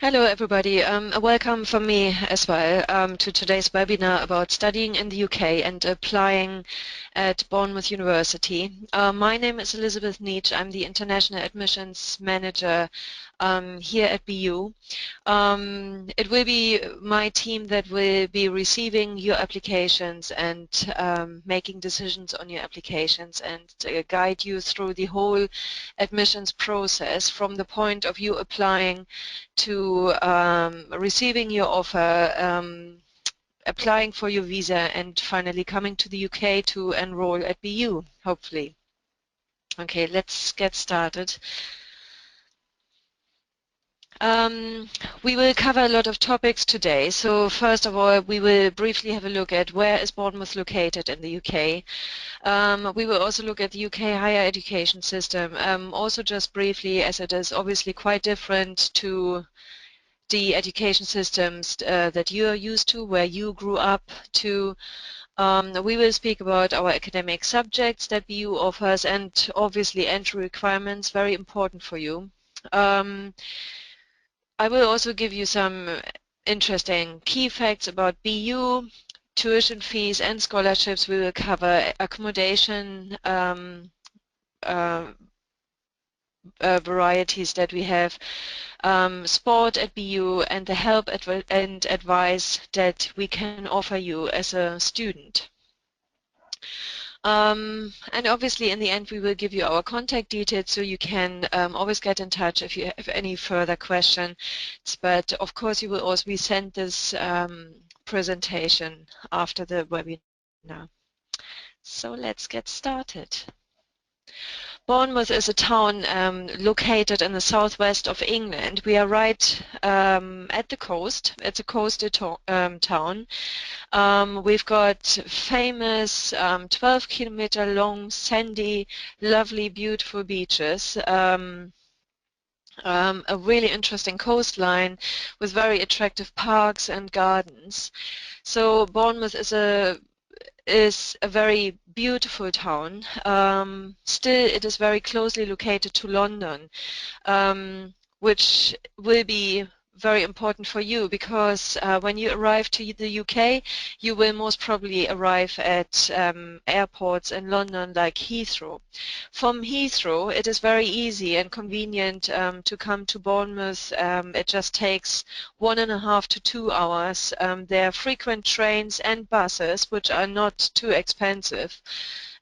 Hello everybody, welcome from me as well to today's webinar about studying in the UK and applying at Bournemouth University. My name is Elizabeth Nietzsche. I'm the International Admissions Manager here at BU. It will be my team that will be receiving your applications and making decisions on your applications and guide you through the whole admissions process from the point of you applying to receiving your offer, applying for your visa, and finally coming to the UK to enroll at BU, hopefully. Okay, let's get started. We will cover a lot of topics today. So first of all, we will briefly have a look at where is Bournemouth located in the UK. We will also look at the UK higher education system, also just briefly, as it is obviously quite different to the education systems that you are used to, where you grew up to. We will speak about our academic subjects that BU offers and obviously entry requirements, very important for you. I will also give you some interesting key facts about BU, tuition fees and scholarships. We will cover accommodation varieties that we have, sport at BU, and the help and advice that we can offer you as a student. And obviously in the end we will give you our contact details so you can always get in touch if you have any further questions. But of course you will also be sent this presentation after the webinar. So let's get started. Bournemouth is a town located in the southwest of England. We are right at the coast. It's a coastal town. We've got famous 12-kilometer long, sandy, lovely, beautiful beaches. A really interesting coastline with very attractive parks and gardens. So Bournemouth is a very beautiful town. Still, it is very closely located to London, which will be very important for you because when you arrive to the UK, you will most probably arrive at airports in London like Heathrow. From Heathrow, it is very easy and convenient to come to Bournemouth. It just takes 1.5 to 2 hours. There are frequent trains and buses, which are not too expensive.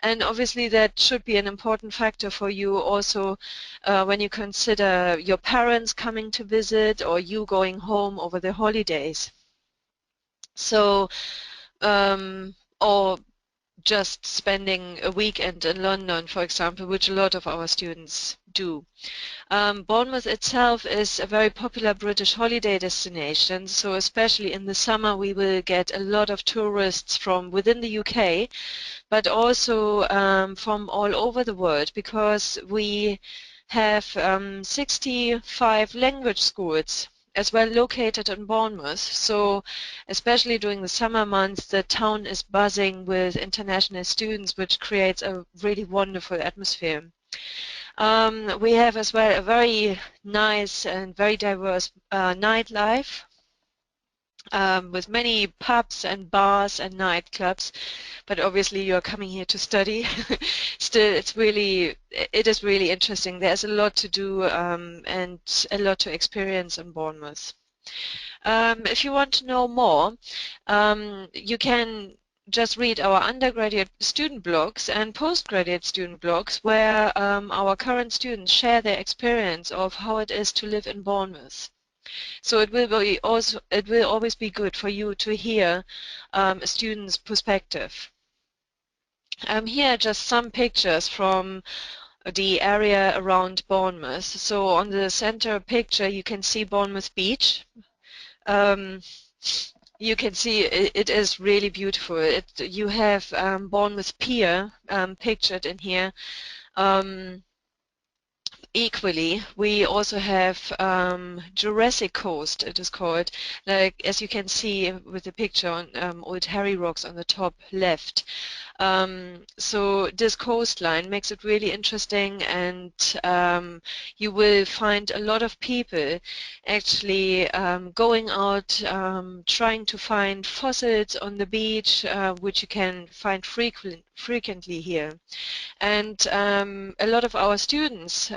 And obviously that should be an important factor for you also when you consider your parents coming to visit or you going home over the holidays. So, or just spending a weekend in London, for example, which a lot of our students do. Bournemouth itself is a very popular British holiday destination, so especially in the summer we will get a lot of tourists from within the UK, but also from all over the world because we have 65 language schools as well located in Bournemouth. So especially during the summer months, the town is buzzing with international students, which creates a really wonderful atmosphere. We have as well a very nice and very diverse nightlife with many pubs and bars and nightclubs, but obviously you're coming here to study. Still, it is really interesting. There's a lot to do and a lot to experience in Bournemouth. If you want to know more, you can just read our undergraduate student blogs and postgraduate student blogs where our current students share their experience of how it is to live in Bournemouth. So it will always be good for you to hear a student's perspective. Here are just some pictures from the area around Bournemouth. So on the center picture you can see Bournemouth Beach. You can see it is really beautiful. You have Bournemouth Pier pictured in here. Equally, we also have Jurassic Coast, it is called, like as you can see with the picture on Old Harry Rocks on the top left. So this coastline makes it really interesting, and you will find a lot of people actually going out trying to find fossils on the beach, which you can find frequently here. And a lot of our students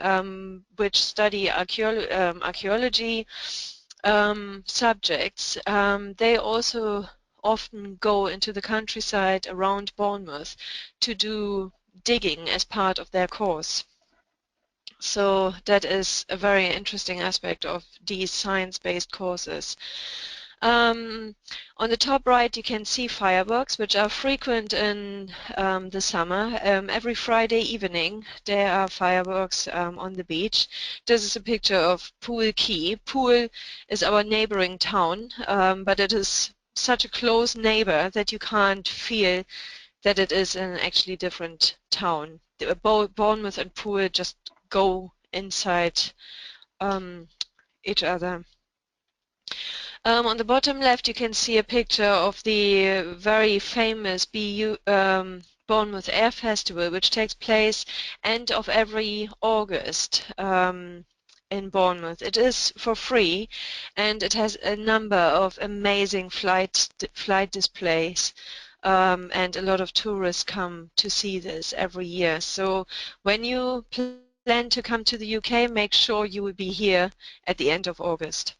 which study archaeology subjects, they also often go into the countryside around Bournemouth to do digging as part of their course. So that is a very interesting aspect of these science-based courses. Um, on the top right, you can see fireworks, which are frequent in the summer. Every Friday evening, there are fireworks on the beach. This is a picture of Poole Quay. Poole is our neighboring town, but it is such a close neighbor that you can't feel that it is an actually different town. Bournemouth and Poole just go inside um, each other. On the bottom left, you can see a picture of the very famous Bournemouth Air Festival, which takes place end of every August in Bournemouth. It is for free, and it has a number of amazing flight displays, and a lot of tourists come to see this every year. So when you plan to come to the UK, make sure you will be here at the end of August.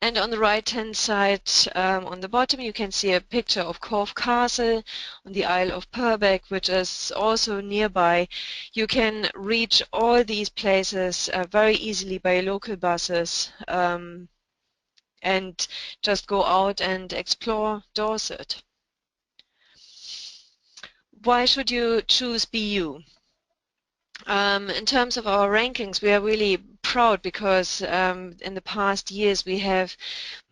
And on the right-hand side, on the bottom, you can see a picture of Corfe Castle on the Isle of Purbeck, which is also nearby. You can reach all these places very easily by local buses, and just go out and explore Dorset. Why should you choose BU? In terms of our rankings, we are really proud because in the past years we have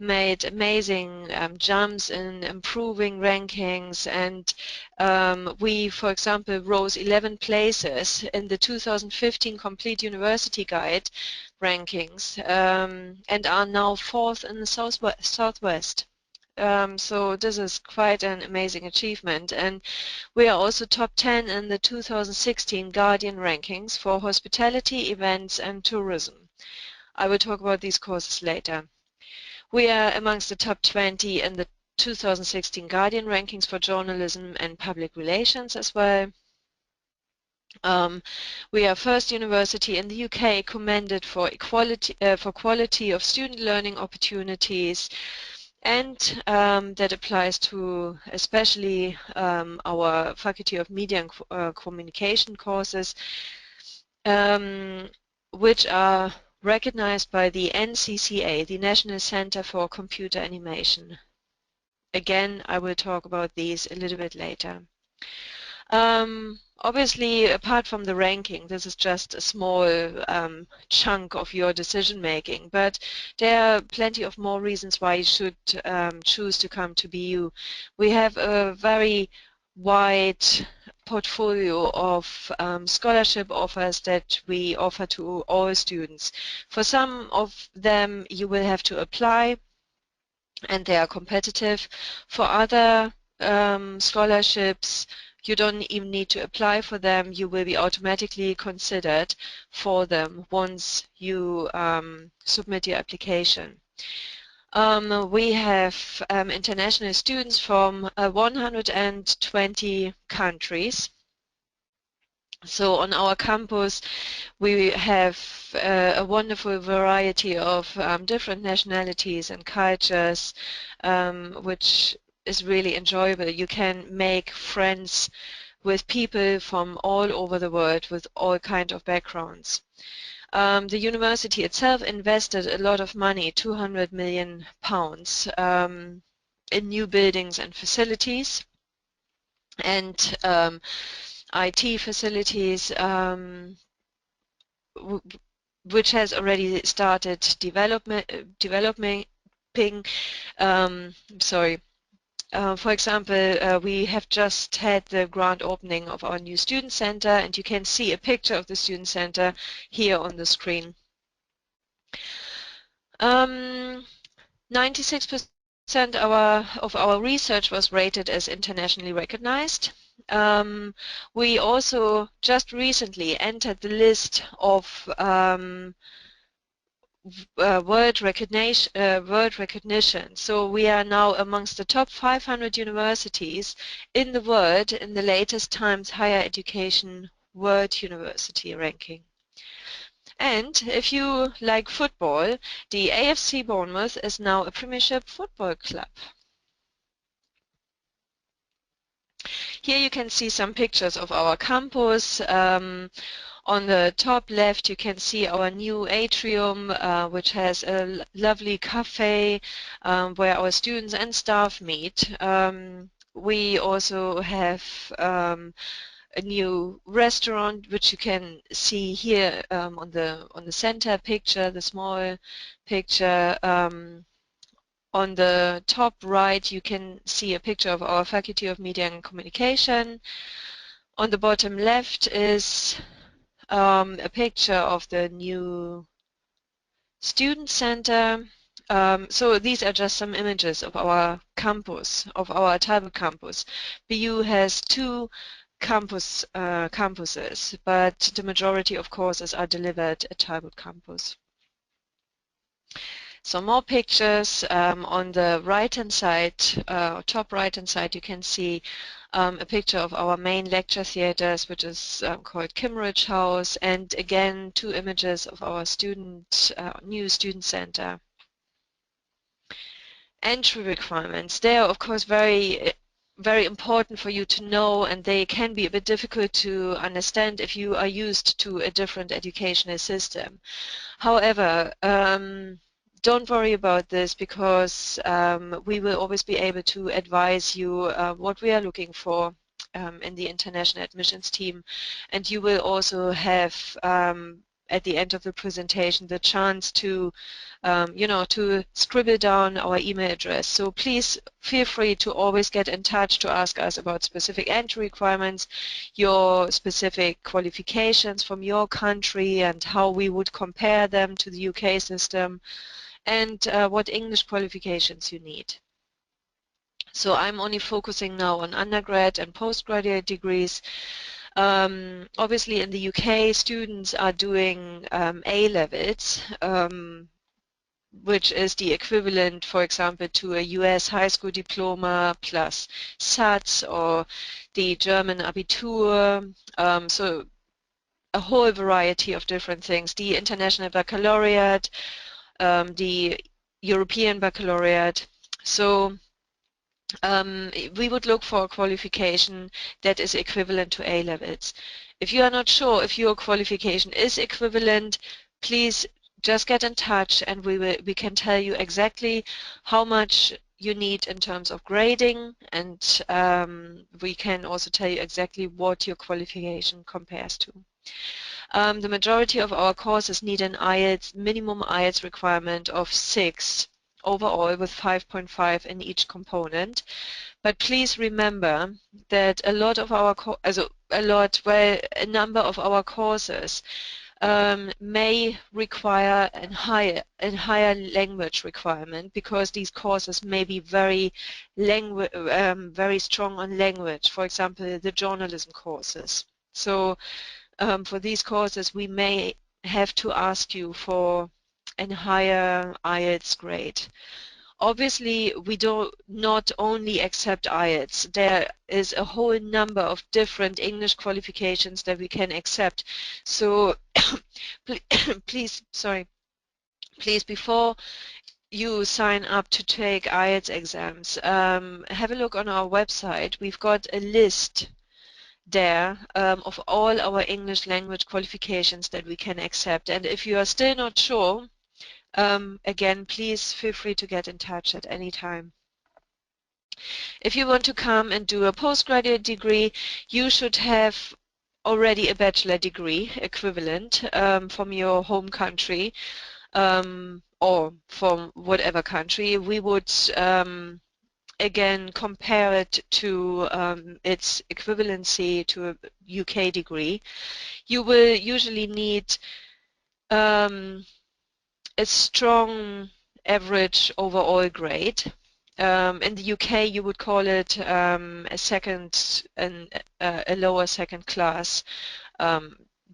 made amazing jumps in improving rankings, and we, for example, rose 11 places in the 2015 Complete University Guide rankings, and are now 4th in the Southwest. So this is quite an amazing achievement, and we are also top 10 in the 2016 Guardian rankings for hospitality, events and tourism. I will talk about these courses later. We are amongst the top 20 in the 2016 Guardian rankings for journalism and public relations as well. We are first university in the UK commended for quality of student learning opportunities, and that applies to especially our Faculty of Media and Communication courses, which are recognized by the NCCA, the National Center for Computer Animation. Again, I will talk about these a little bit later. Obviously, apart from the ranking, this is just a small chunk of your decision making, but there are plenty of more reasons why you should choose to come to BU. We have a very wide portfolio of scholarship offers that we offer to all students. For some of them, you will have to apply, and they are competitive. For other scholarships, you don't even need to apply for them. You will be automatically considered for them once you submit your application. We have international students from 120 countries. So on our campus, we have a wonderful variety of different nationalities and cultures, which is really enjoyable. You can make friends with people from all over the world with all kinds of backgrounds. The university itself invested a lot of money, £200 million, in new buildings and facilities, and IT facilities, which has already started developing, sorry, For example, we have just had the grand opening of our new student center, and you can see a picture of the student center here on the screen. 96% of our research was rated as internationally recognized. We also just recently entered the list of world recognition. So we are now amongst the top 500 universities in the world in the latest Times Higher Education World University ranking. And if you like football, the AFC Bournemouth is now a Premiership football club. Here you can see some pictures of our campus. On the top left, you can see our new atrium, which has a lovely cafe where our students and staff meet. We also have a new restaurant, which you can see here on the center picture, the small picture. On the top right, you can see a picture of our Faculty of Media and Communication. On the bottom left is a picture of the new student center. So these are just some images of our campus, of our Talbot campus. BU has two campuses, but the majority of courses are delivered at Talbot campus. Some more pictures on the right-hand side, top right-hand side, you can see a picture of our main lecture theaters, which is called Kimmeridge House, and again, two images of our new student center. Entry requirements, they are of course very important for you to know, and they can be a bit difficult to understand if you are used to a different educational system. However, don't worry about this, because we will always be able to advise you what we are looking for in the international admissions team, and you will also have at the end of the presentation the chance to to scribble down our email address. So please feel free to always get in touch to ask us about specific entry requirements, your specific qualifications from your country and how we would compare them to the UK system, and what English qualifications you need. So I'm only focusing now on undergrad and postgraduate degrees. Obviously in the UK, students are doing A-levels, which is the equivalent, for example, to a US high school diploma plus SATs, or the German Abitur, so a whole variety of different things. The International Baccalaureate, the European Baccalaureate. So we would look for a qualification that is equivalent to A-levels. If you are not sure if your qualification is equivalent, please just get in touch, and we can tell you exactly how much you need in terms of grading, and we can also tell you exactly what your qualification compares to. The majority of our courses need an minimum IELTS requirement of 6 overall, with 5.5 in each component. But please remember that a number of our courses may require a higher language requirement, because these courses may be very strong on language, for example, the journalism courses. So for these courses, we may have to ask you for a higher IELTS grade. Obviously, we do not only accept IELTS. There is a whole number of different English qualifications that we can accept. So please, before you sign up to take IELTS exams, have a look on our website. We've got a list there of all our English language qualifications that we can accept. And if you are still not sure, again, please feel free to get in touch at any time. If you want to come and do a postgraduate degree, you should have already a bachelor degree equivalent from your home country, or from whatever country. We would again compare it to its equivalency to a UK degree, you will usually need a strong average overall grade. In the UK, you would call it a second and a lower second class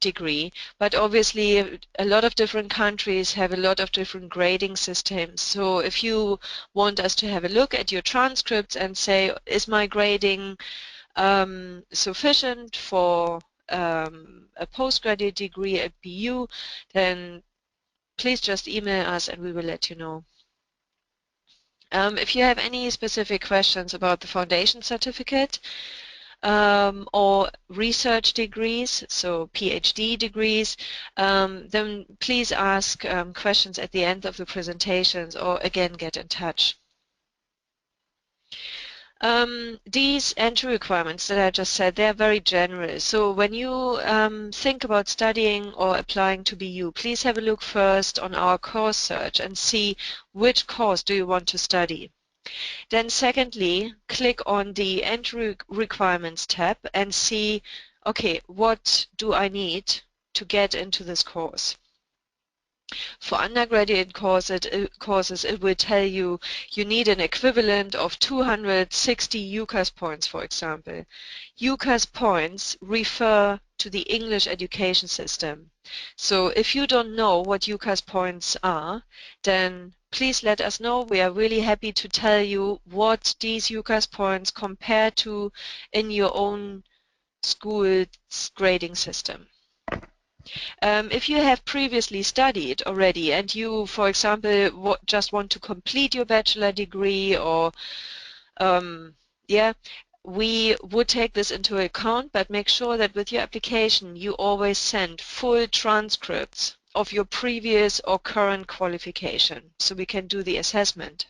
degree, but obviously a lot of different countries have a lot of different grading systems. So if you want us to have a look at your transcripts and say, is my grading sufficient for a postgraduate degree at BU, then please just email us and we will let you know. If you have any specific questions about the foundation certificate or research degrees, so PhD degrees, then please ask questions at the end of the presentations or again get in touch. These entry requirements that I just said, they're very general. So when you think about studying or applying to BU, please have a look first on our course search and see which course do you want to study. Then secondly, click on the entry requirements tab and see, okay, what do I need to get into this course? For undergraduate courses, it will tell you you need an equivalent of 260 UCAS points, for example. UCAS points refer to the English education system. So if you don't know what UCAS points are, then please let us know. We are really happy to tell you what these UCAS points compare to in your own school's grading system. If you have previously studied already and you, for example, just want to complete your bachelor degree or, yeah, we would take this into account, but make sure that with your application you always send full transcripts of your previous or current qualification so we can do the assessment.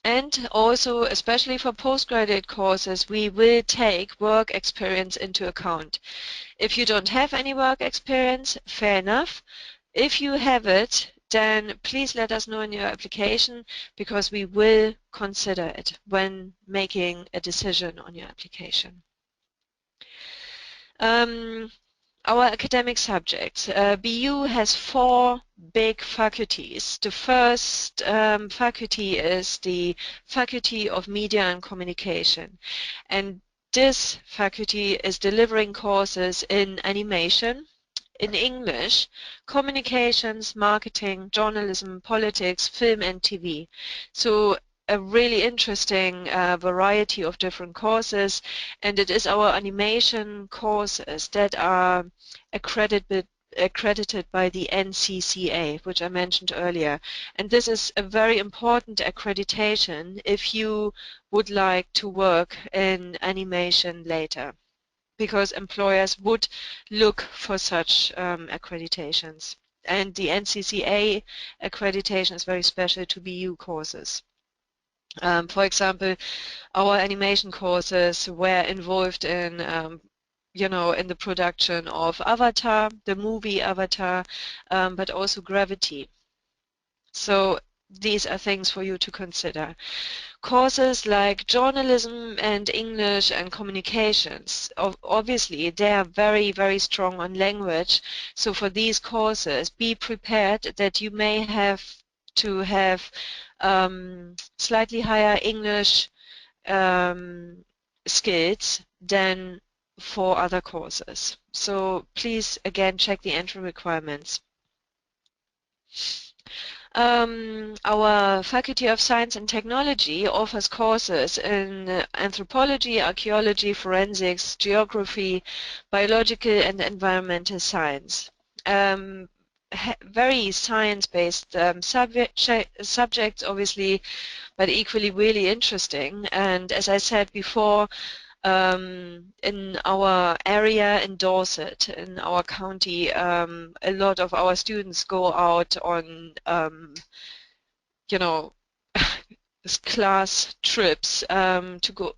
And also, especially for postgraduate courses, we will take work experience into account. If you don't have any work experience, fair enough. If you have it, then please let us know in your application because we will consider it when making a decision on your application. Our academic subjects. BU has 4 big faculties. The first faculty is the Faculty of Media and Communication. And this faculty is delivering courses in animation, in English, communications, marketing, journalism, politics, film and TV. So a really interesting variety of different courses, and it is our animation courses that are accredited by the NCCA, which I mentioned earlier. And this is a very important accreditation if you would like to work in animation later, because employers would look for such accreditations. And the NCCA accreditation is very special to BU courses. For example, our animation courses were involved in in the production of Avatar, the movie Avatar, but also Gravity. So these are things for you to consider. Courses like journalism and English and communications, obviously they are very, very strong on language. So for these courses, be prepared that you may have to have slightly higher English skills than for other courses. So please again check the entry requirements. Our Faculty of Science and Technology offers courses in Anthropology, Archaeology, Forensics, Geography, Biological and Environmental Science. Very science-based subjects, obviously, but equally really interesting. And as I said before, in our area in Dorset, in our county, a lot of our students go out on, class trips to go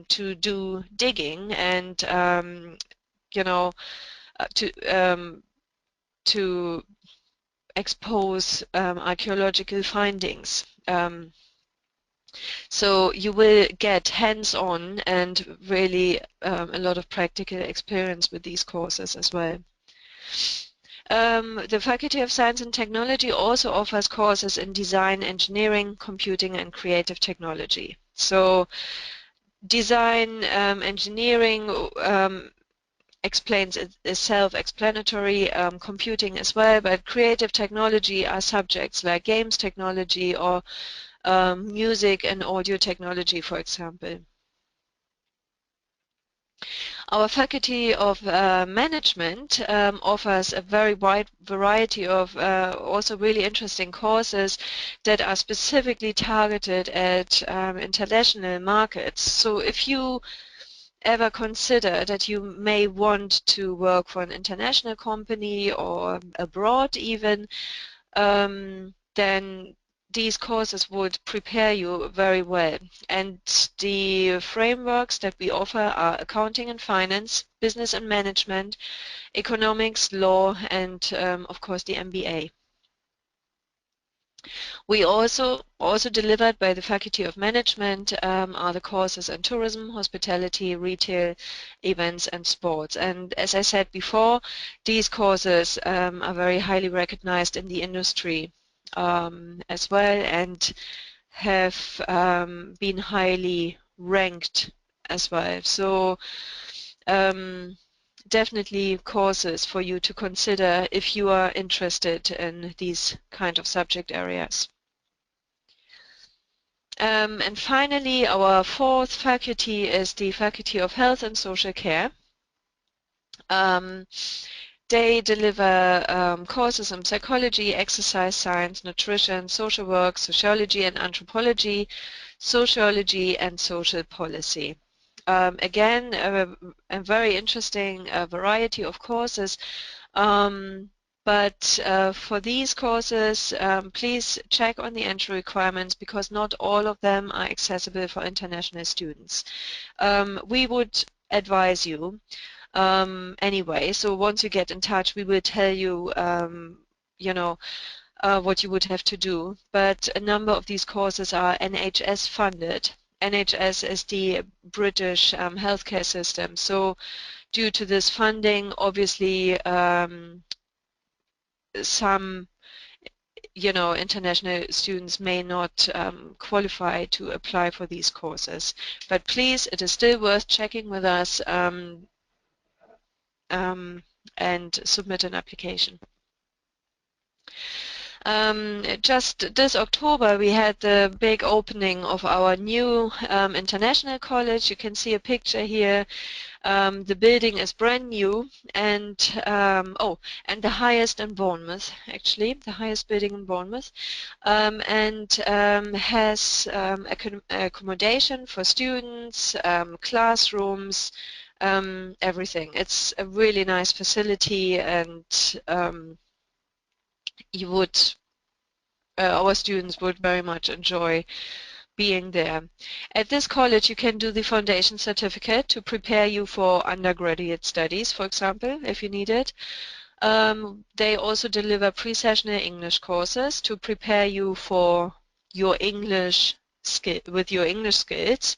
to do digging and, to expose archaeological findings. So you will get hands-on and really a lot of practical experience with these courses as well. The Faculty of Science and Technology also offers courses in design, engineering, computing, and creative technology. So design, engineering explains is self-explanatory, computing as well, but creative technology are subjects like games technology or music and audio technology, for example. Our Faculty of Management offers a very wide variety of also really interesting courses that are specifically targeted at international markets. So if you ever consider that you may want to work for an international company or abroad even, then these courses would prepare you very well. And the frameworks that we offer are accounting and finance, business and management, economics, law, and of course the MBA. We also delivered by the Faculty of Management are the courses in tourism, hospitality, retail, events and sports. And as I said before, these courses are very highly recognized in the industry as well and have been highly ranked as well. So definitely courses for you to consider if you are interested in these kind of subject areas. And finally, our fourth faculty is the Faculty of Health and Social Care. They deliver courses in psychology, exercise science, nutrition, social work, sociology and anthropology, sociology and social policy. Again, a very interesting variety of courses. But for these courses, please check on the entry requirements because not all of them are accessible for international students. We would advise you anyway, so once you get in touch, we will tell you, you know, what you would have to do. But a number of these courses are NHS funded. NHS is the British healthcare system. So due to this funding, obviously, some international students may not qualify to apply for these courses. But please, it is still worth checking with us and submit an application. Just this October, we had the big opening of our new international college. You can see a picture here. The building is brand new and and the highest in Bournemouth, actually, the highest building in Bournemouth, and has accommodation for students, classrooms, everything. It's a really nice facility and you would our students would very much enjoy being there. At this college, you can do the foundation certificate to prepare you for undergraduate studies, for example, if you need it. They also deliver pre-sessional English courses to prepare you for your English with your English skills.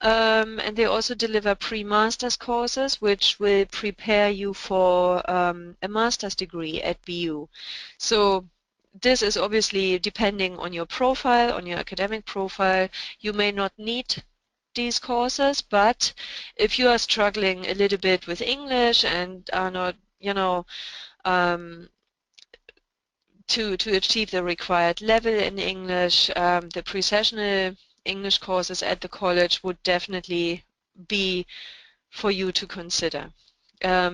And they also deliver pre-master's courses, which will prepare you for a master's degree at BU. So this is obviously depending on your profile, on your academic profile. You may not need these courses, but if you are struggling a little bit with English and are not, to achieve the required level in English, the pre-sessional English courses at the college would definitely be for you to consider.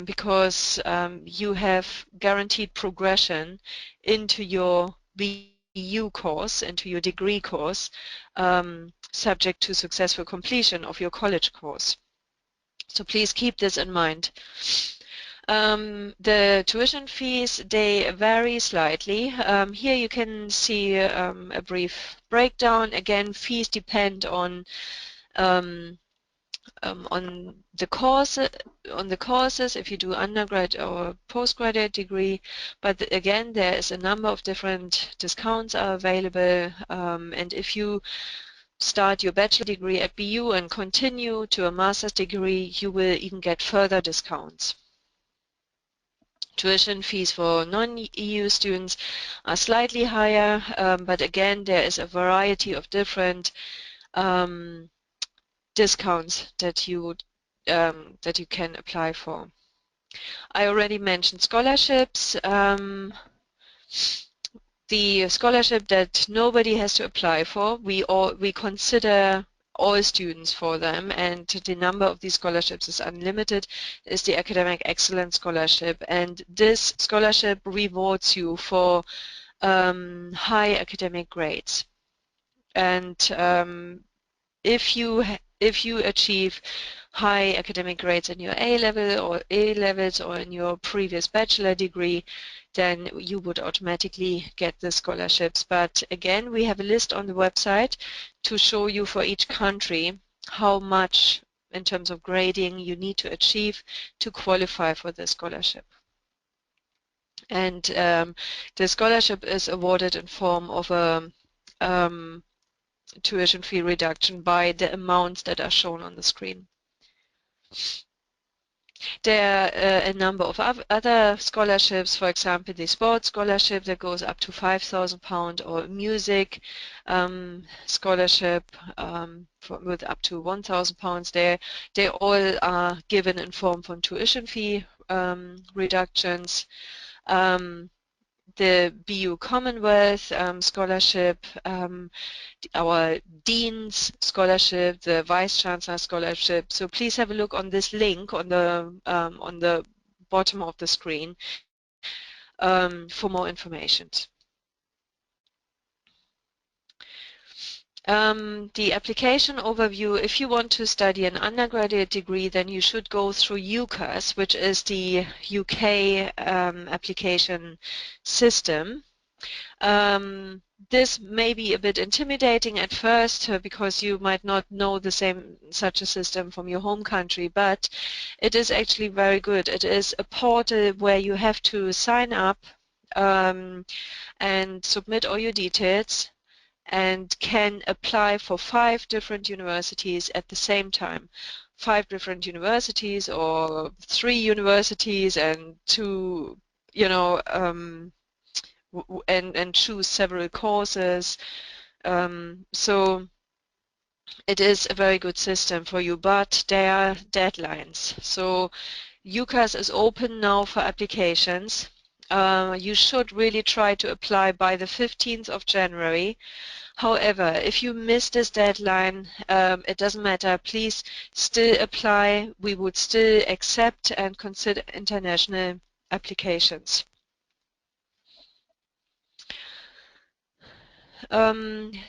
Because you have guaranteed progression into your BU course, into your degree course, subject to successful completion of your college course. So please keep this in mind. The tuition fees, they vary slightly. Here you can see a brief breakdown. Again, fees depend on the courses if you do undergrad or postgraduate degree, but again there is a number of different discounts are available, and if you start your bachelor degree at BU and continue to a master's degree, you will even get further discounts. Tuition fees for non-EU students are slightly higher, but again, there is a variety of different discounts that you can apply for. I already mentioned scholarships. The scholarship that nobody has to apply for, we consider all students for them, and the number of these scholarships is unlimited, is the Academic Excellence Scholarship. And this scholarship rewards you for high academic grades. And if you achieve high academic grades in your A-levels or in your previous bachelor degree, then you would automatically get the scholarships. But again, we have a list on the website to show you for each country how much in terms of grading you need to achieve to qualify for the scholarship. And the scholarship is awarded in form of a tuition fee reduction by the amounts that are shown on the screen. There are a number of other scholarships, for example, the sports scholarship that goes up to £5,000, or music scholarship with up to £1,000. They all are given in form from tuition fee reductions. The BU Commonwealth scholarship, our Dean's scholarship, the Vice Chancellor scholarship. So please have a look on this link on the bottom of the screen for more information. The application overview: if you want to study an undergraduate degree, then you should go through UCAS, which is the UK application system. This may be a bit intimidating at first because you might not know such a system from your home country, but it is actually very good. It is a portal where you have to sign up and submit all your details, and can apply for 5 different universities at the same time. 5 different universities, or 3 universities, and 2, and choose several courses. So it is a very good system for you, but there are deadlines. So UCAS is open now for applications. You should really try to apply by the 15th of January. However, if you miss this deadline, it doesn't matter. Please still apply. We would still accept and consider international applications.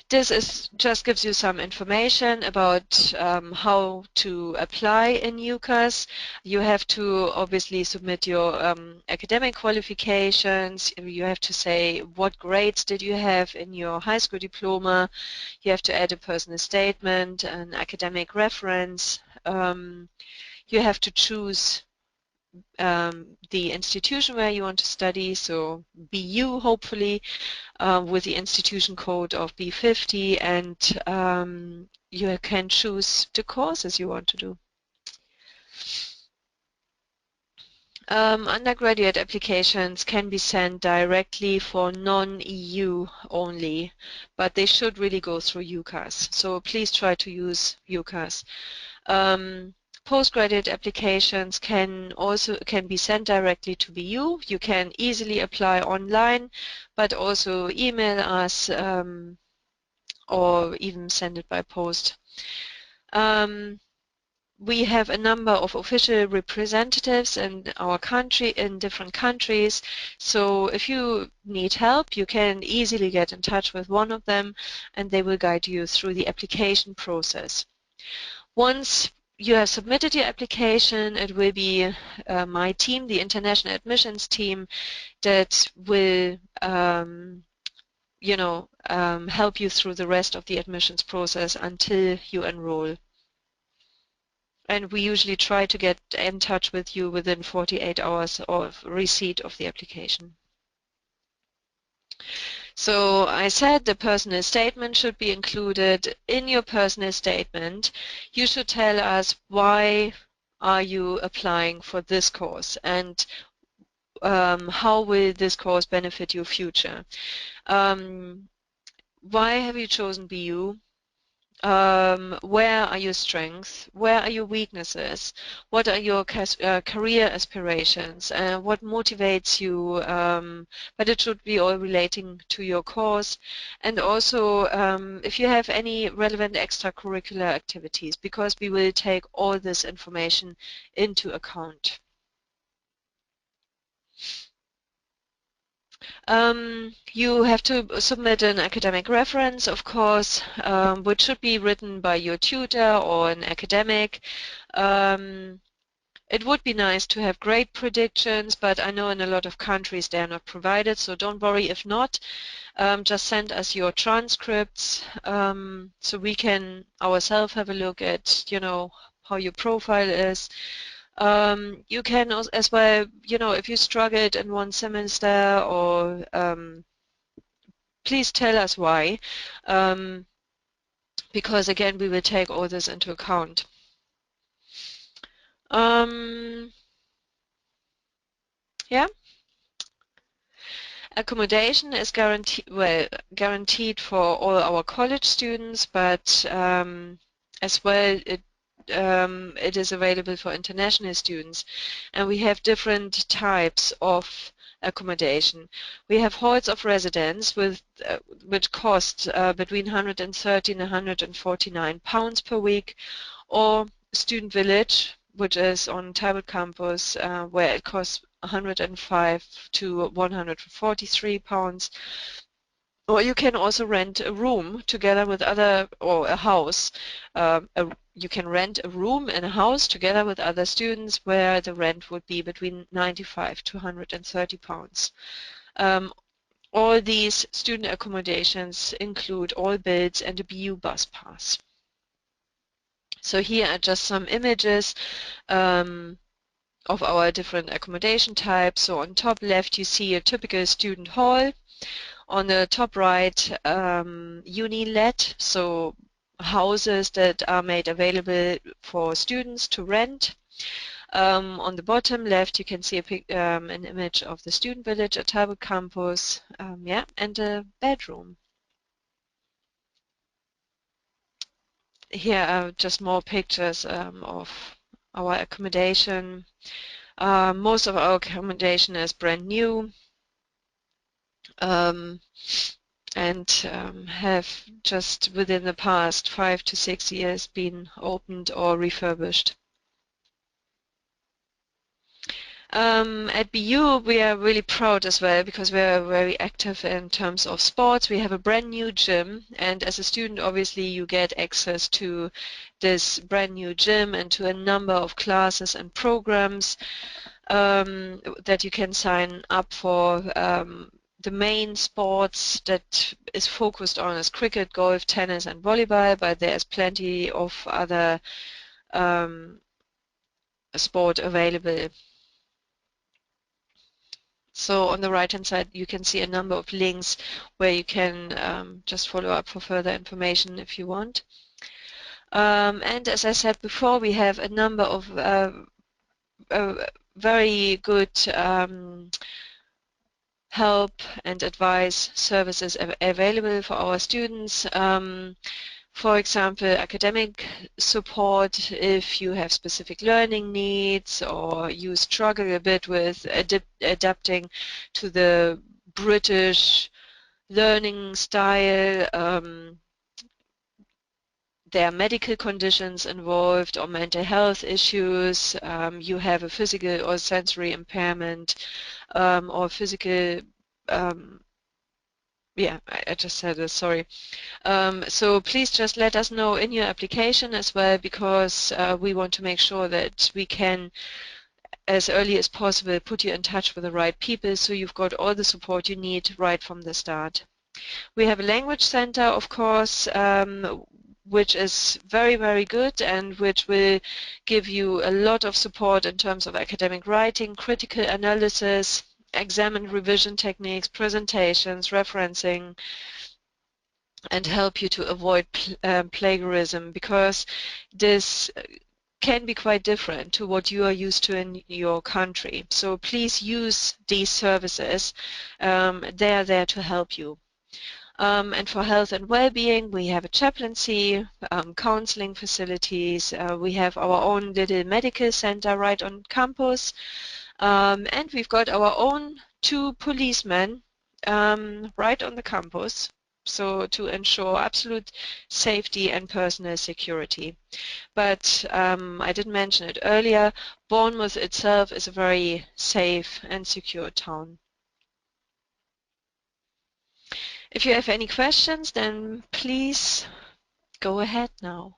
This just gives you some information about how to apply in UCAS. You have to obviously submit your academic qualifications. You have to say what grades did you have in your high school diploma. You have to add a personal statement, an academic reference. You have to choose the institution where you want to study, so BU hopefully, with the institution code of B50, and you can choose the courses you want to do. Undergraduate applications can be sent directly for non-EU only, but they should really go through UCAS, so please try to use UCAS. Postgraduate applications can be sent directly to BU. You can easily apply online, but also email us or even send it by post. We have a number of official representatives in our country, in different countries. So if you need help, you can easily get in touch with one of them, and they will guide you through the application process. Once you have submitted your application, it will be my team, the international admissions team, that will help you through the rest of the admissions process until you enroll. And we usually try to get in touch with you within 48 hours of receipt of the application. So I said the personal statement should be included. In your personal statement, you should tell us why are you applying for this course and how will this course benefit your future. Why have you chosen BU? Where are your strengths? Where are your weaknesses? What are your career aspirations? What motivates you? But it should be all relating to your course. And also, if you have any relevant extracurricular activities, because we will take all this information into account. You have to submit an academic reference, of course, which should be written by your tutor or an academic. Um, it would be nice to have grade predictions, but I know in a lot of countries they are not provided, so don't worry if not. Just send us your transcripts so we can ourselves have a look at, how your profile is. You can also, as well, if you struggled in one semester or please tell us why, because again, we will take all this into account. Yeah, accommodation is guaranteed for all our college students, but as well, it is available for international students, and we have different types of accommodation. We have halls of residence which cost between 130 and 149 pounds per week, or student village, which is on Talbot campus, where it costs 105 to 143 pounds. Or you can also rent a room together with other, or a house. You can rent a room in a house together with other students where the rent would be between 95 to 130 pounds. All these student accommodations include all bills and a BU bus pass. So here are just some images of our different accommodation types. So on top left you see a typical student hall. On the top right, uni-let, so houses that are made available for students to rent. On the bottom left, you can see an image of the student village at Talbot campus, yeah, and a bedroom. Here are just more pictures of our accommodation. Most of our accommodation is brand new. And have just within the past 5 to 6 years been opened or refurbished. At BU, we are really proud as well because we are very active in terms of sports. We have a brand new gym, and as a student, obviously, you get access to this brand new gym and to a number of classes and programs that you can sign up for. The main sports that is focused on is cricket, golf, tennis, and volleyball, but there's plenty of other sport available. So on the right-hand side, you can see a number of links where you can just follow up for further information if you want. And as I said before, we have a number of very good help and advice services available for our students. For example, academic support if you have specific learning needs or you struggle a bit with adapting to the British learning style. There are medical conditions involved or mental health issues. You have a physical or sensory impairment or physical yeah, I just said this, sorry. So please just let us know in your application as well, because we want to make sure that we can, as early as possible, put you in touch with the right people so you've got all the support you need right from the start. We have a language center, of course, which is very, very good and which will give you a lot of support in terms of academic writing, critical analysis, examine revision techniques, presentations, referencing, and help you to avoid plagiarism, because this can be quite different to what you are used to in your country. So please use these services. They are there to help you. And for health and well-being, we have a chaplaincy, counseling facilities. We have our own little medical center right on campus. And we've got our own 2 policemen right on the campus, so to ensure absolute safety and personal security. But I didn't mention it earlier, Bournemouth itself is a very safe and secure town. If you have any questions, then please go ahead now.